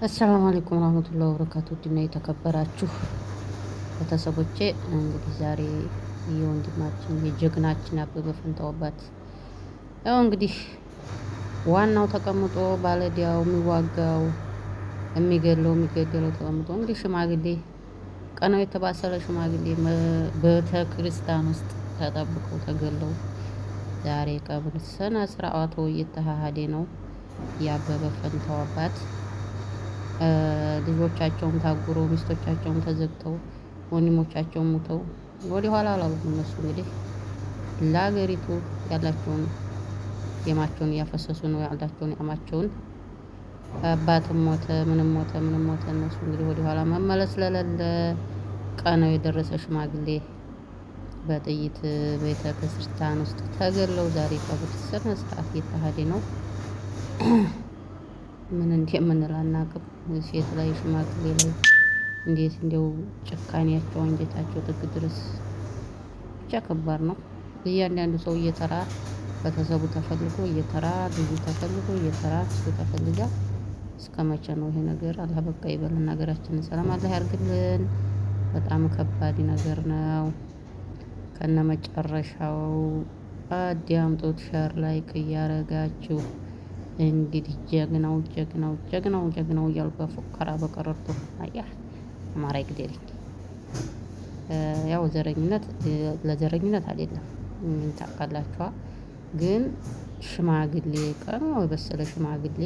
አሰላሙ አለይኩም ወራህመቱላሂ ወበረካቱ። ድና የተከበራችሁ ቤተሰቦቼ እንግዲህ ዛሬ የወንድማችን የጀግናችን አበበ ፈንታው አባት ያው እንግዲህ ዋናው ተቀምጦ ባለዲያው የሚዋጋው የሚገድለው የሚገደለው ተቀምጦ እንግዲህ ሽማግሌ ቀነው የተባሰለ ሽማግሌ ቤተ ክርስቲያን ውስጥ ተጠብቀው ተገለው ዛሬ ቀብር ስነ ስርዓቱ እየተካሄደ ነው። የአበበ ፈንታው አባት ልጆቻቸውም ታጉሮ ሚስቶቻቸውም ተዘግተው ወንድሞቻቸውም ሞተው ወደ ኋላ አላሉም። እነሱ እንግዲህ ለሀገሪቱ ያላቸውን የማቸውን እያፈሰሱ ነው ያላቸውን ያማቸውን አባትም ሞተ ምንም ሞተ ምንም ሞተ። እነሱ እንግዲህ ወደ ኋላ መመለስ ስለሌለ ቀነው የደረሰ ሽማግሌ በጥይት ቤተ ክርስቲያን ውስጥ ተገለው ዛሬ ቀብር ስነ ስርዓት እየተካሄደ ነው። ምን እንደምንል አናውቅም። ሴት ላይ ሽማግሌ ላይ እንዴት እንደው ጭካኔያቸው አንጀታቸው ጥግ ድረስ ብቻ ከባድ ነው። እያንዳንዱ ሰው እየተራ ቤተሰቡ ተፈልጎ እየተራ ልጁ ተፈልጎ እየተራ እሱ ተፈልጋ እስከ መቼ ነው ይሄ ነገር? አላህ በቃ ይበለን፣ ሀገራችንን ሰላም አላህ ያርግልን። በጣም ከባድ ነገር ነው። ከነመጨረሻው አዳምጡት፣ ሸር ላይክ እያረጋችሁ እንግዲህ ጀግናው ጀግናው ጀግናው ጀግናው እያሉ በፉከራ በቀረርቶ አያ አማራ ይግደልኝ። ያው ዘረኝነት ለዘረኝነት አይደለም ታውቃላችኋ። ግን ሽማግሌ ቀኑ የበሰለ ሽማግሌ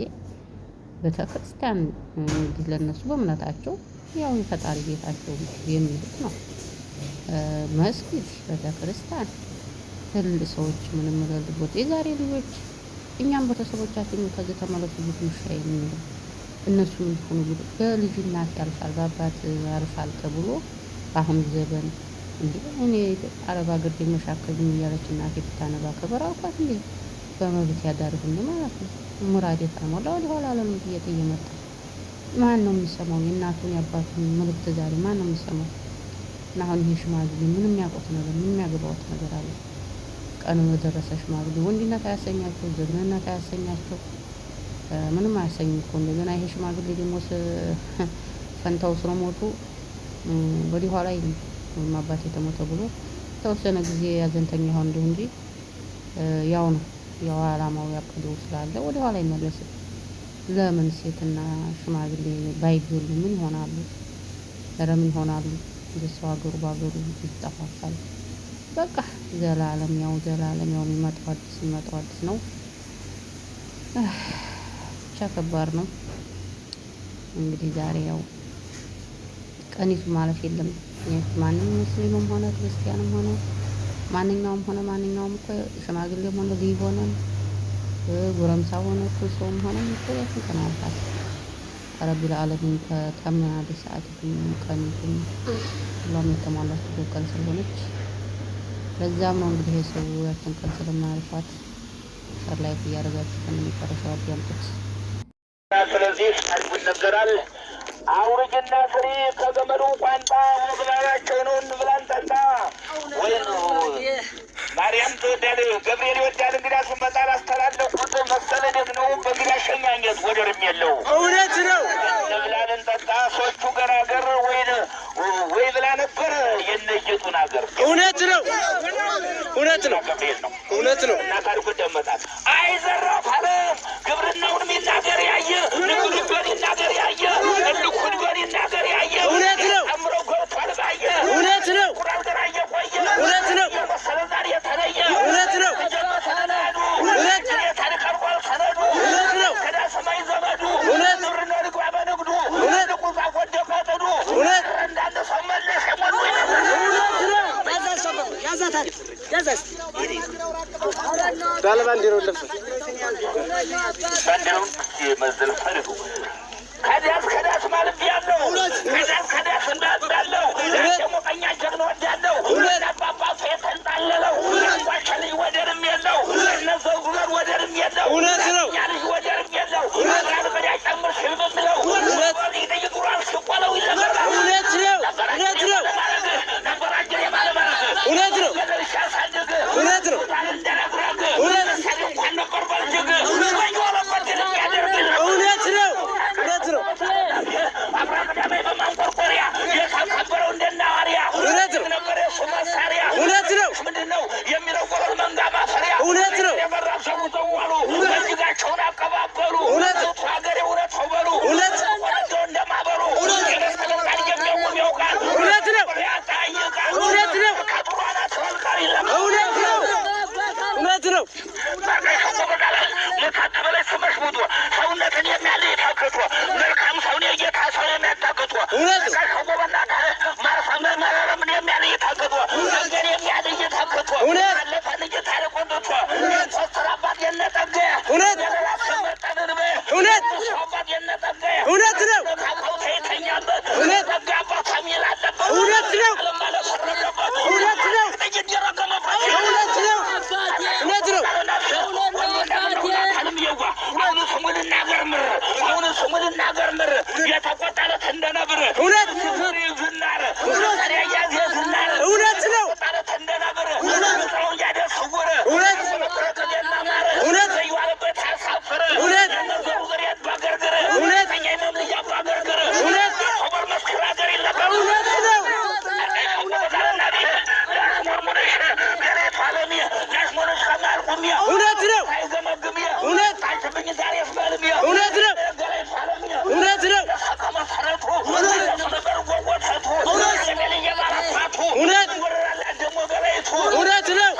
ቤተክርስቲያን እንግዲህ ለነሱ በእምነታቸው ያው የፈጣሪ ቤታቸው የሚሉት ነው። መስጊድ ቤተክርስቲያን ትልቅ ሰዎች ምንም ለልቦት የዛሬ ልጆች እኛም ቤተሰቦቻችን ከዚህ ተመለሱ ብትምሻ የሚሉ እነሱ ሆኖ በልጅናት ያልፋል በአባት ያልፋል ተብሎ በአሁን ዘበን እንዴ እኔ አረብ ሀገር መሻከል እያለች እናቴ ብታነባ ከበራ አውቃት እንዴ በመብት ያዳርጉኝ ማለት ነው። ሙራዴ ታሞላ ወደ ኋላ ለምን እየመጣ ማን ነው የሚሰማው? የእናቱን የአባቱን መልእክት ዛሬ ማን ነው የሚሰማው? እና አሁን ይሄ ሽማግሌ ምንም የሚያውቁት ነገር ምንም የሚያገባውት ነገር አለ? ቀኑ የደረሰ ሽማግሌ ወንድነት አያሰኛቸው፣ ጀግንነት አያሰኛቸው፣ ምንም አያሰኝም እኮ። እንደገና ይሄ ሽማግሌ ደግሞ ፈንታው ስለሞቱ ወደ ኋላ ወይም አባቴ ተሞተ ብሎ ተወሰነ ጊዜ ያዘንተኛ ይሆን እንደው እንጂ ያው ነው ያው አላማው ያቀደው ስላለ ወደ ኋላ አይመለስም። ለምን ሴትና ሽማግሌ ባይገሉ ምን ይሆናሉ? ኧረ ምን ይሆናሉ? እንደሰው ሀገሩ ባገሩ ይጠፋፋል። በቃ ዘላለም ያው የሚመጣው አዲስ ነው። ብቻ ከባድ ነው። እንግዲህ ዛሬ ያው ቀኒቱ ማለፍ የለም። ማንም ሙስሊምም ሆነ ክርስቲያንም ሆነ ማንኛውም እኮ ሽማግሌም ሆነ ልጅ ሆነ ጎረምሳ ሆነ እኮ ሰውም ሆነ እኮ ያችን ያልፋል። ረቢል ዓለሚን ከተምናደ ሰዓት ቀኒቱም ሁሉም የተሟላችበት ቀን ስለሆነች ለዛም ነው እንግዲህ የሰው ያችን ቀን ስለማያልፋት ሸር ላይ እያደረጋችሁ ከመጨረሻው አዳምጡት። ስለዚህ ታሪኩ ይነገራል። አውርጅና ፍሬ ከገመዱ ቋንጣ ብላላቸው ነው እንብላን ጠጣ ወይ ማርያም ትወዳል ገብርኤል ይወዳል። እንግዳ ስመጣ ላስተላለፍኩት መሰለ ነው በግዳ ሸኛኘት ወደርም የለው እውነት ነው። እንብላን እንጠጣ ሶቹ ገራገር ወይ ብላ ነበር የነየጡን ሀገር እውነት ነው እውነት ነው። እና ታሪኩ ደመጣል አይዘራፍ አለ ግብርናውን የሚናገር ያየ ንጉድበን ይናገር ያየ እልኩን በን ይናገር ያየ እውነት ነው። አምሮ ጎርቷል ባየ እውነት ነው። ቁራል ገራ እየቆየ እውነት ነው። የመሰለ ዛሬ የተለየ እውነት ነው። ጀመተናዱ እውነት የታሪክ አርጓል ሰነዱ እውነት ነው። ከዳ ሰማይ ዘመዱ እውነት ብርና ልጓ በንግዱ እውነት ቁዛ ወደቀ ጥዱ እውነት እንዳለ ሰመለሽ የሞሉ እውነት ነው። ያዛታል ያዛስ እውነት ነው ተይተኛበት እውነት ተጋባ ታሚል አለበት እውነት ነው ለማለት ፈረደበት እውነት ነው ጥይት የረገመበት እውነት ነው እውነት ነው አሁን ስሙን እናገር ምር የተቆጣለት እንደነብር እውነት ዝናር እውነት ነው እንደነብር ሰው እያደስውር እውነት እውነት የዋለበት አሳፍር እውነት ነገሩ ዝሬት ባገርግር እውነት ኛይመም ልያ ባገርግር እውነት ከበር መስክር ሀገር የለበት እውነት ነው እውነት ነው እውነት እውነት ነው እውነት ነው እውነት እውነት ነው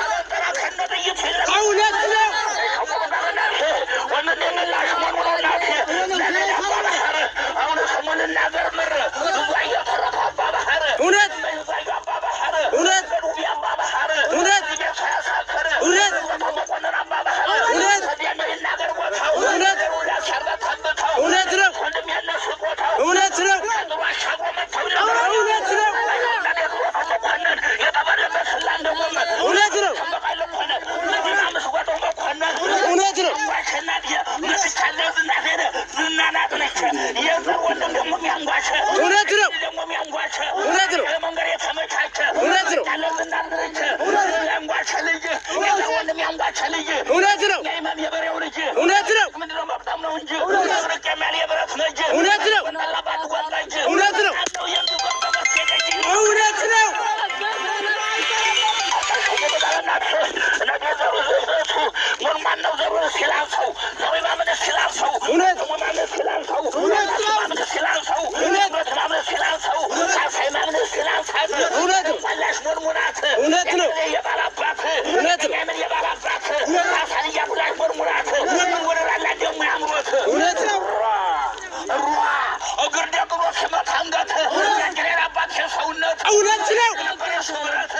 እውነት ነው እውነት እውነት እውነት እውነት ነው እውነት ነው እውነት ነው እውነት ነው እውነት ነው እውነት ነው እውነት ነው እውነት ነው እውነት ነው እውነት ነው እውነት ነው እውነት ነው እውነት ነው እውነት ነው እውነት ነው እውነት ነው እግር ደግሮ ሲመታ አንገት የእንጀራ አባት የሰውነት እውነት ነው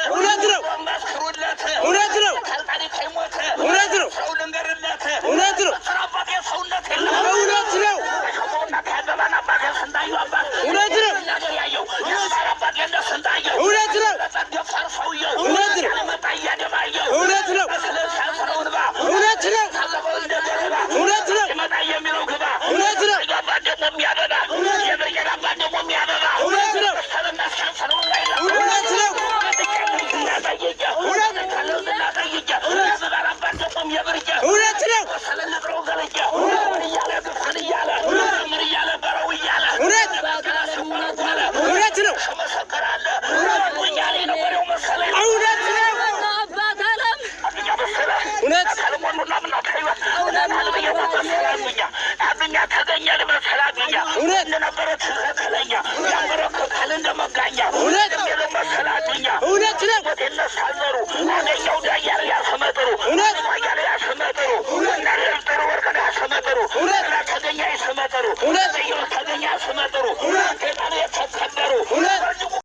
እውነት ነው መስክሩለት እውነት ነው ታሪክ አይሞት እውነት ነው ሰው ልንገርለት እውነት ነው ስራ አባት የሰውነት የለም እውነት ነው እውነት ነው እውነት ነው እውነት ነው እውነት ነው እውነት ነው እውነት ነው እውነት ነው እውነት ነው እውነት ነው እውነት ነው እውነት ነው እውነት